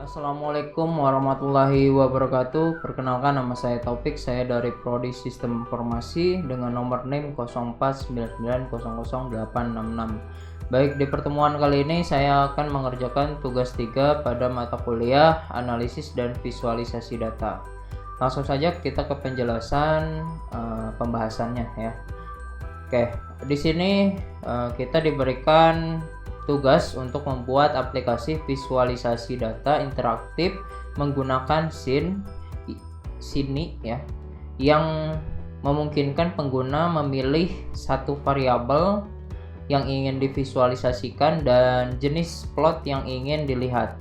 Assalamualaikum warahmatullahi wabarakatuh. Perkenalkan, nama saya Taufik. Saya dari Prodi Sistem Informasi dengan nomor NIM 0499000866. Baik, di pertemuan kali ini saya akan mengerjakan tugas 3 pada mata kuliah Analisis dan Visualisasi Data. Langsung saja kita ke penjelasan pembahasannya ya. Oke, di sini kita diberikan tugas untuk membuat aplikasi visualisasi data interaktif menggunakan Sini ya, yang memungkinkan pengguna memilih satu variabel yang ingin divisualisasikan dan jenis plot yang ingin dilihat,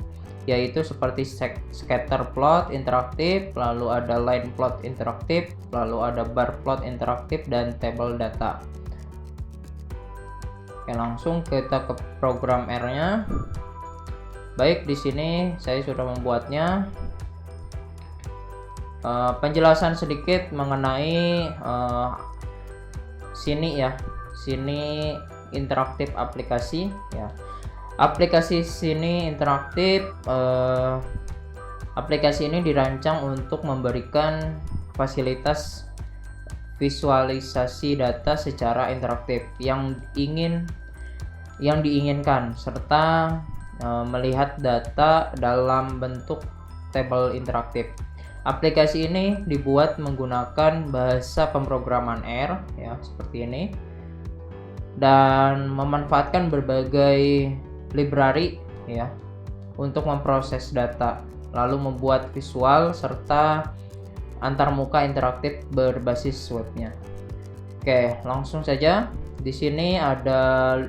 yaitu seperti scatter plot interaktif, lalu ada line plot interaktif, lalu ada bar plot interaktif, dan table data. Oke, langsung kita ke program R-nya. Baik, di sini saya sudah membuatnya. Penjelasan sedikit mengenai Sini ya. Sini interaktif aplikasi ya. Aplikasi Sini interaktif, aplikasi ini dirancang untuk memberikan fasilitas visualisasi data secara interaktif yang diinginkan, serta melihat data dalam bentuk tabel interaktif. Aplikasi ini dibuat menggunakan bahasa pemrograman R ya, seperti ini, dan memanfaatkan berbagai library ya untuk memproses data, lalu membuat visual serta antarmuka interaktif berbasis webnya. Oke, langsung saja. Di sini ada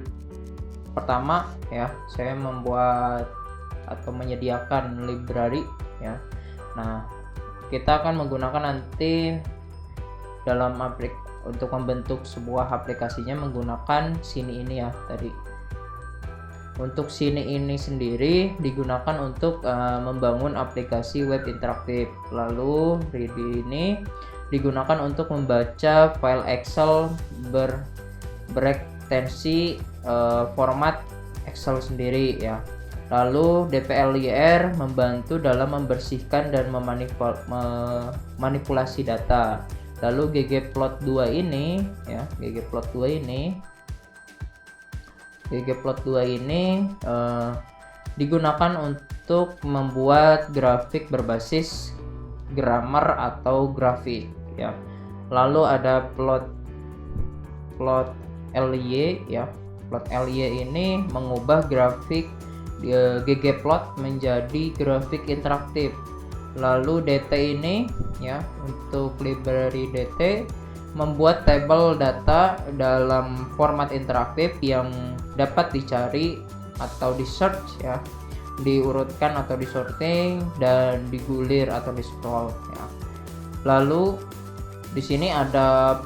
pertama ya, saya membuat atau menyediakan library ya. Nah, kita akan menggunakan nanti dalam untuk membentuk sebuah aplikasinya menggunakan Sini ini ya tadi. Untuk Sini ini sendiri digunakan untuk membangun aplikasi web interaktif. Lalu Ready ini digunakan untuk membaca file Excel berekstensi format Excel sendiri ya. Lalu DPLYR membantu dalam membersihkan dan memanipulasi data. Lalu ggplot2 ini ya, ggplot2 ini digunakan untuk membuat grafik berbasis grammar atau grafik ya. Lalu ada plot ly ya. Plot ly ini mengubah grafik ggplot menjadi grafik interaktif. Lalu dt ini ya, untuk library dt membuat tabel data dalam format interaktif yang dapat dicari atau di search ya, diurutkan atau disorting, dan digulir atau di scroll ya. Lalu di sini ada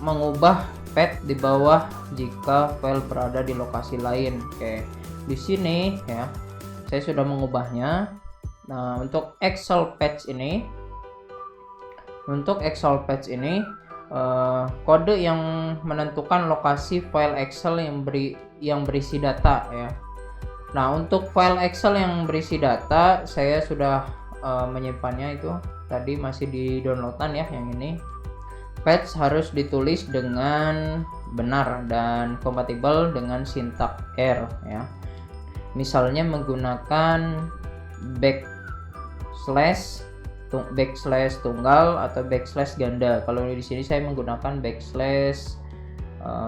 mengubah path di bawah jika file berada di lokasi lain. Oke, di sini ya saya sudah mengubahnya. Nah, untuk Excel page ini kode yang menentukan lokasi file Excel yang berisi data ya. Nah, untuk file Excel yang berisi data saya sudah menyimpannya, itu tadi masih di downloadan ya. Yang ini page harus ditulis dengan benar dan kompatibel dengan sintaks R ya. Misalnya menggunakan backslash tunggal atau backslash ganda. Kalau di sini saya menggunakan backslash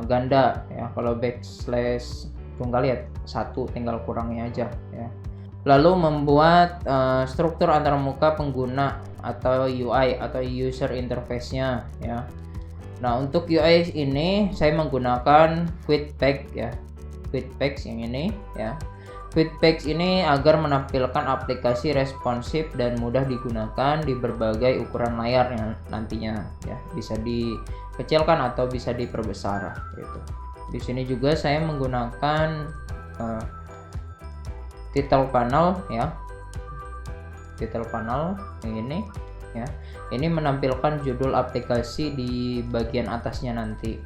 ganda ya. Kalau backslash tunggal ya satu, tinggal kurangnya aja ya. Lalu membuat struktur antarmuka pengguna atau UI atau user interface-nya ya. Nah, untuk UI ini saya menggunakan Fitpage ya. Fitpage yang ini ya. Fitpage ini agar menampilkan aplikasi responsif dan mudah digunakan di berbagai ukuran layar yang nantinya ya, bisa dikecilkan atau bisa diperbesar gitu. Di sini juga saya menggunakan title panel ya. Title panel yang ini ya. Ini menampilkan judul aplikasi di bagian atasnya nanti.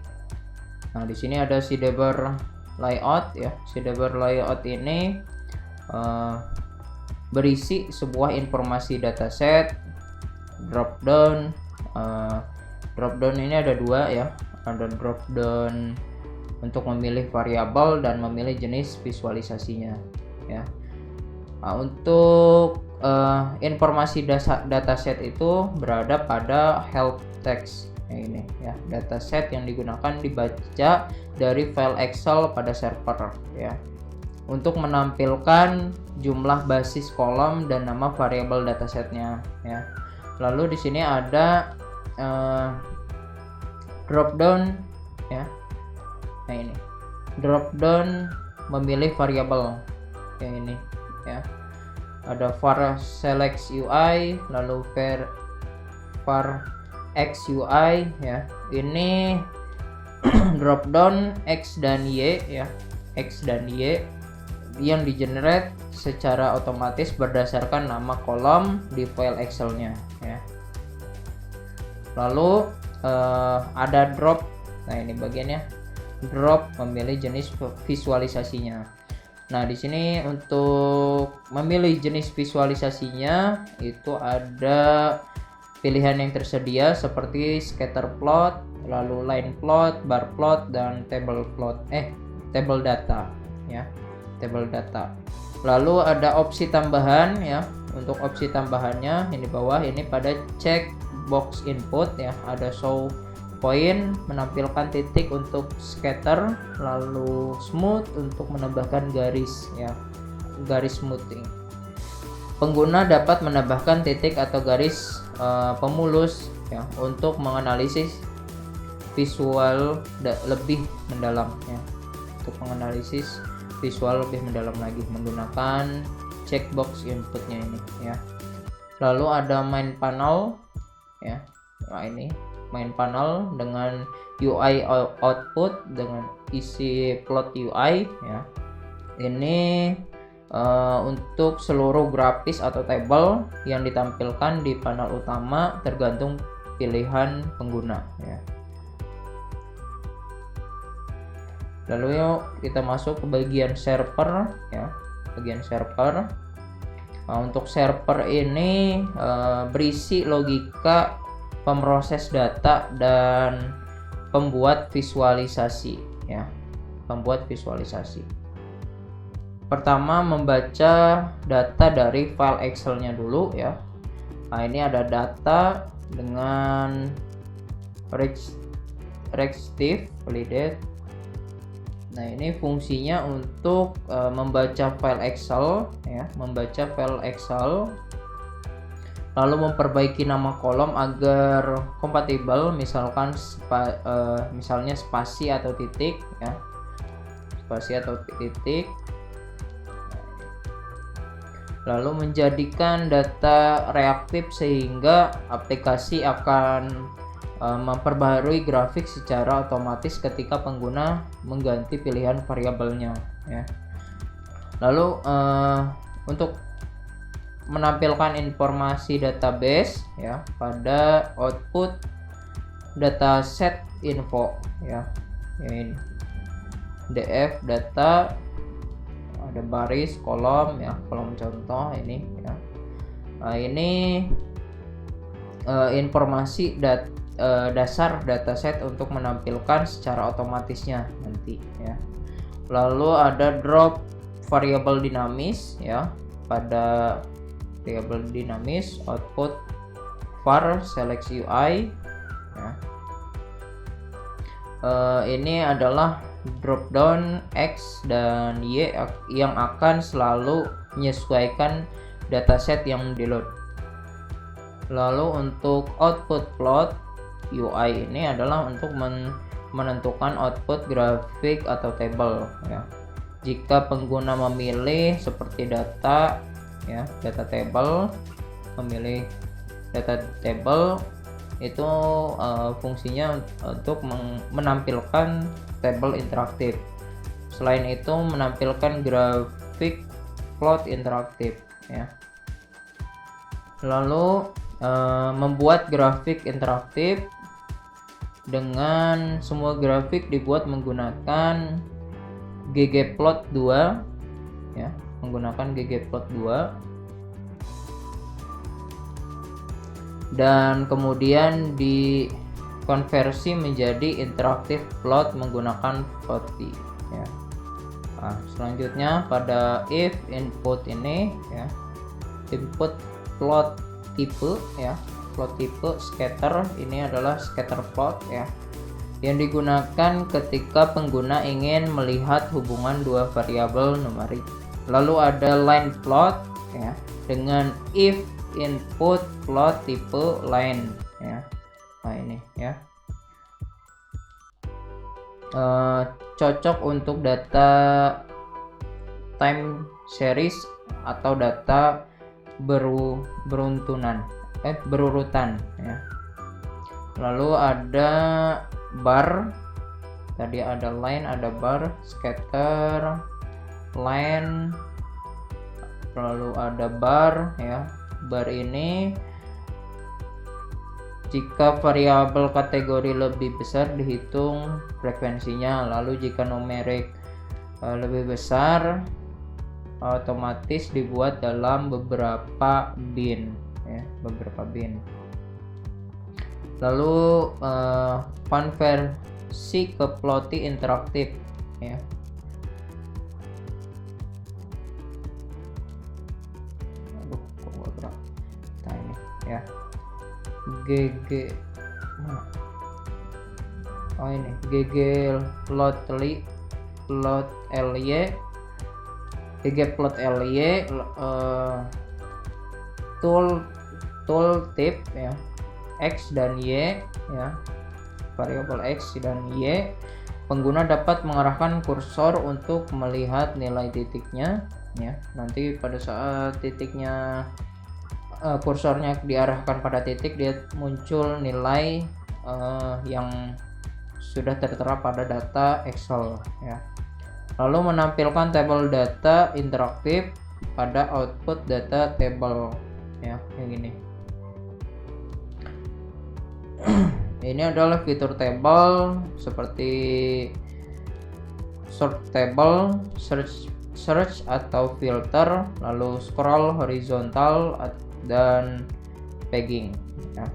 Nah, di sini ada sidebar layout ya. Sidebar layout ini berisi sebuah informasi dataset. Dropdown ini ada dua ya, ada dropdown untuk memilih variabel dan memilih jenis visualisasinya ya. Untuk informasi dataset itu berada pada help text ini ya, dataset yang digunakan dibaca dari file Excel pada server ya, untuk menampilkan jumlah basis kolom dan nama variabel datasetnya ya. Lalu di sini ada dropdown ya. Nah ini dropdown memilih variabel yang ini ya. Ada var select UI, lalu var x UI ya. Ini dropdown x dan y ya, x dan y yang digenerate secara otomatis berdasarkan nama kolom di file Excel-nya ya. Lalu ada drop. Nah ini bagiannya drop memilih jenis visualisasinya. Nah di sini untuk memilih jenis visualisasinya itu ada pilihan yang tersedia seperti scatter plot, lalu line plot, bar plot, dan table data ya, table data. Lalu ada opsi tambahan ya. Untuk opsi tambahannya ini bawah ini pada check box input ya, ada show point menampilkan titik untuk scatter, lalu smooth untuk menambahkan garis ya, garis smoothing. Pengguna dapat menambahkan titik atau garis pemulus ya untuk menganalisis visual lebih mendalam ya, untuk menganalisis visual lebih mendalam lagi menggunakan checkbox inputnya ini ya. Lalu ada main panel ya. Nah ini main panel dengan UI output dengan isi plot UI ya. Ini untuk seluruh grafis atau tabel yang ditampilkan di panel utama tergantung pilihan pengguna ya. Lalu yuk kita masuk ke bagian server ya, bagian server. Nah, untuk server ini berisi logika pemroses data dan pembuat visualisasi ya, pembuat visualisasi. Pertama membaca data dari file Excel-nya dulu ya. Nah ini ada data dengan register validate. Nah ini fungsinya untuk membaca file Excel ya, membaca file Excel, lalu memperbaiki nama kolom agar kompatibel, misalkan misalnya spasi atau titik ya, spasi atau titik. Lalu menjadikan data reaktif sehingga aplikasi akan memperbaharui grafik secara otomatis ketika pengguna mengganti pilihan variabelnya ya. Lalu untuk menampilkan informasi database ya pada output dataset info ya. Ini df data, ada baris, kolom ya, kolom contoh ini ya. Nah, ini informasi dasar dataset untuk menampilkan secara otomatisnya nanti ya. Lalu ada drop variabel dinamis ya, pada variabel dinamis output var select UI ya. Ini adalah dropdown X dan Y yang akan selalu menyesuaikan dataset yang di-load. Lalu untuk output plot UI ini adalah untuk menentukan output grafik atau tabel ya. Jika pengguna memilih seperti data ya, data table, memilih data table itu fungsinya untuk menampilkan tabel interaktif. Selain itu menampilkan grafik plot interaktif ya. Lalu membuat grafik interaktif dengan semua grafik dibuat menggunakan ggplot2 ya, menggunakan ggplot2. dan kemudian dikonversi menjadi interactive plot menggunakan Plotly ya. Nah, selanjutnya pada if input ini ya, input plot tipe ya, plot tipe scatter ini adalah scatter plot ya, yang digunakan ketika pengguna ingin melihat hubungan dua variabel numerik. Lalu ada line plot ya, dengan if input plot tipe line ya. Nah ini ya, cocok untuk data time series atau data berurutan ya. Lalu ada bar, tadi ada line, ada bar, scatter, line, lalu ada bar ya. Bar ini jika variabel kategori lebih besar dihitung frekuensinya, lalu jika numerik lebih besar otomatis dibuat dalam beberapa bin ya, beberapa bin. Lalu konversi ke Plotly interaktif ya. Aduh, kok gak gerak. Nah ini ya, GG oh ini GG Plotly GG Plotly tooltip ya, X dan Y ya, variabel X dan Y. Pengguna dapat mengarahkan kursor untuk melihat nilai titiknya ya. Nanti pada saat titiknya kursornya diarahkan pada titik, dia muncul nilai yang sudah tertera pada data Excel ya. Lalu menampilkan tabel data interaktif pada output data table ya, yang ini. Ini adalah fitur table seperti sort table, search atau filter, lalu scroll horizontal dan pegging ya.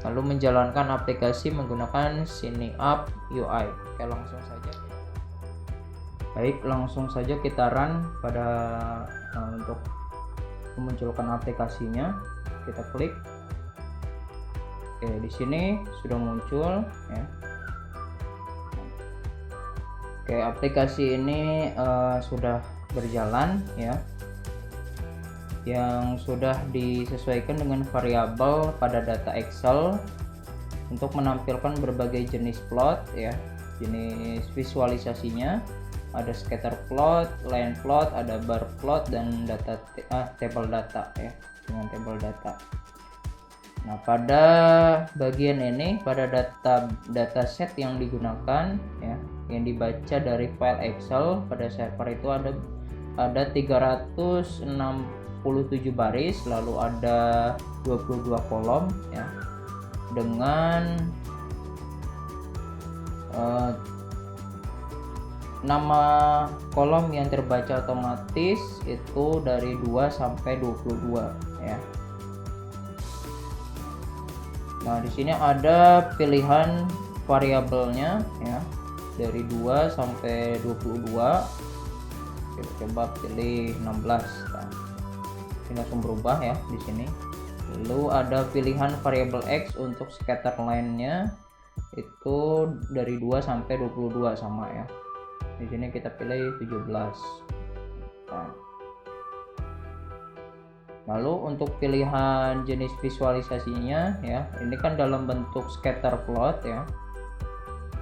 Lalu menjalankan aplikasi menggunakan SignUp UI. Oke, langsung saja. Baik, langsung saja kita run pada untuk memunculkan aplikasinya. Kita klik. Oke, di sini sudah muncul ya. Oke, aplikasi ini sudah berjalan ya, yang sudah disesuaikan dengan variabel pada data Excel untuk menampilkan berbagai jenis plot ya, jenis visualisasinya. Ada scatter plot, line plot, ada bar plot, dan data table data ya, dengan table data. Nah, pada bagian ini, pada dataset yang digunakan ya, yang dibaca dari file Excel pada server itu ada 367 baris, lalu ada 22 kolom ya, dengan nama kolom yang terbaca otomatis itu dari 2 sampai 22 ya. Nah, di sini ada pilihan variabelnya ya, dari 2 sampai 22. Kita coba pilih 16. Nah, ini langsung berubah ya di sini. Lalu ada pilihan variabel X untuk scatter line-nya itu dari 2 sampai 22 sama ya. Di sini kita pilih 17. Nah, lalu untuk pilihan jenis visualisasinya ya, ini kan dalam bentuk scatter plot ya.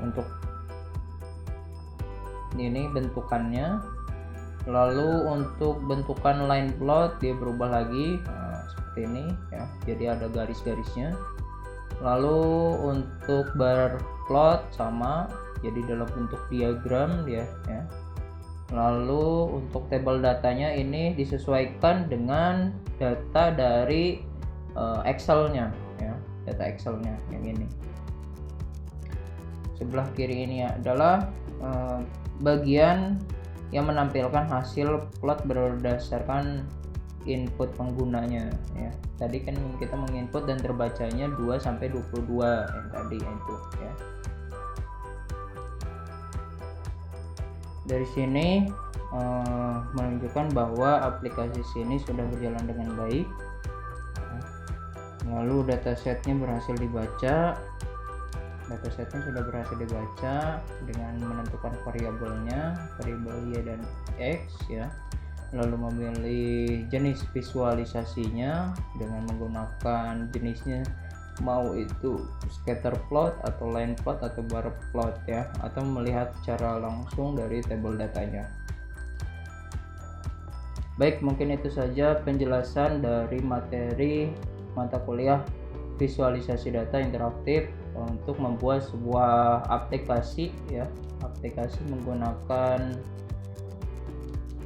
Untuk ini bentukannya. Lalu untuk bentukan line plot dia berubah lagi, nah, seperti ini ya. Jadi ada garis-garisnya. Lalu untuk bar plot sama, jadi dalam bentuk diagram dia ya. Lalu untuk tabel datanya ini disesuaikan dengan data dari Excel-nya ya, data Excel-nya yang ini. Sebelah kiri ini adalah bagian yang menampilkan hasil plot berdasarkan input penggunanya ya. Tadi kan kita menginput dan terbacanya 2 sampai 22 yang tadi itu ya. Dari sini menunjukkan bahwa aplikasi sini sudah berjalan dengan baik. Lalu datasetnya berhasil dibaca. Datasetnya sudah berhasil dibaca dengan menentukan variabelnya, variabel Y dan X ya. Lalu memilih jenis visualisasinya dengan menggunakan jenisnya, mau itu scatter plot atau line plot atau bar plot ya, atau melihat secara langsung dari tabel datanya. Baik, mungkin itu saja penjelasan dari materi mata kuliah visualisasi data interaktif untuk membuat sebuah aplikasi ya, aplikasi menggunakan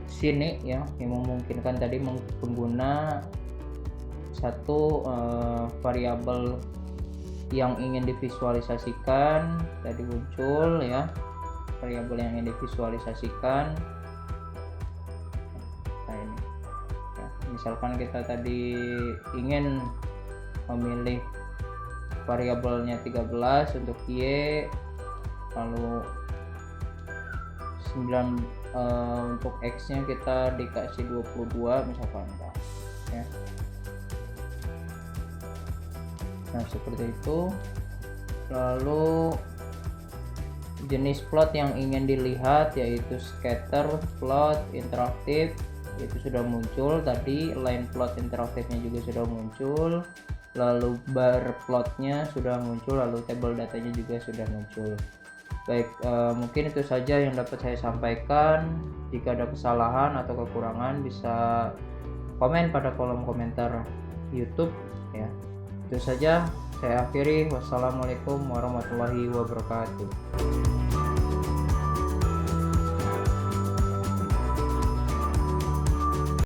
sini ya, yang memungkinkan tadi pengguna satu variabel yang ingin divisualisasikan tadi muncul ya, variabel yang ingin divisualisasikan. Nah ini ya, misalkan kita tadi ingin memilih variabelnya 13 untuk Y, lalu 9 untuk X nya kita dikasih 22 misalkan ya. Nah seperti itu. Lalu jenis plot yang ingin dilihat yaitu scatter plot interaktif itu sudah muncul tadi, line plot interaktifnya juga sudah muncul, lalu bar plotnya sudah muncul, lalu tabel datanya juga sudah muncul. Baik, mungkin itu saja yang dapat saya sampaikan. Jika ada kesalahan atau kekurangan bisa komen pada kolom komentar YouTube ya. Itu saja saya akhiri. Wassalamualaikum warahmatullahi wabarakatuh.